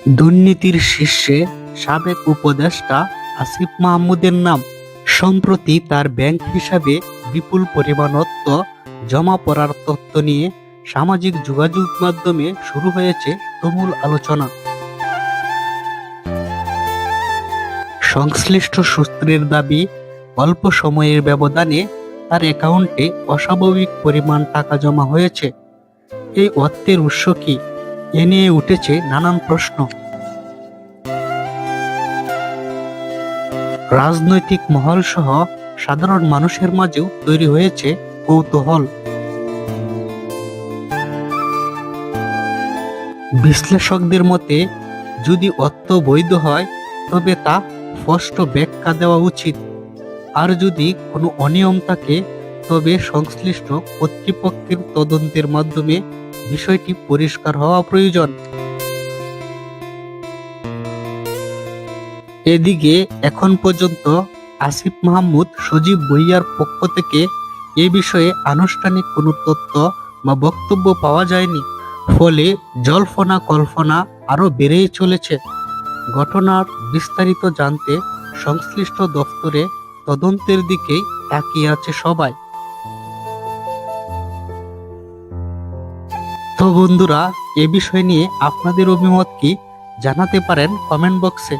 দুর্নীতির শীর্ষে সাবেক উপদেষ্টা আসিফ মাহমুদের নাম। সম্প্রতি তার ব্যাংক হিসাবে বিপুল পরিমাণ অর্থ জমা পড়ার তথ্য নিয়ে সামাজিক যোগাযোগ মাধ্যমে শুরু হয়েছে তুমুল আলোচনা। সংশ্লিষ্ট সূত্রের দাবি, অল্প সময়ের ব্যবধানে তার অ্যাকাউন্টে অস্বাভাবিক পরিমাণ টাকা জমা হয়েছে। এই অর্থের উৎস কি, এ নিয়ে উঠেছে নানান প্রশ্ন। রাজনৈতিক মহল সহ সাধারণ মানুষের মাঝেও তৈরি হয়েছে কৌতূহল। বিশ্লেষকদের মতে, যদি অর্থ বৈধ হয় তবে তা স্পষ্ট ব্যাখ্যা দেওয়া উচিত, আর যদি কোনো অনিয়ম থাকে তবে সংশ্লিষ্ট কর্তৃপক্ষের তদন্তের মাধ্যমে বিষয়টি পরিষ্কার হওয়া প্রয়োজন। এদিকে এখন পর্যন্ত আসিফ মাহমুদ সজীব ভুঁইয়ার পক্ষ থেকে এ বিষয়ে আনুষ্ঠানিক কোনো তথ্য বা বক্তব্য পাওয়া যায়নি। ফলে জল্পনা কল্পনা আরও বেড়েই চলেছে। ঘটনার বিস্তারিত জানতে সংশ্লিষ্ট দফতরে তদন্তের দিকেই তাকিয়ে আছে সবাই। তো বন্ধুরা, এ বিষয় নিয়ে আপনাদের অভিমত কি জানাতে পারেন কমেন্ট বক্সে।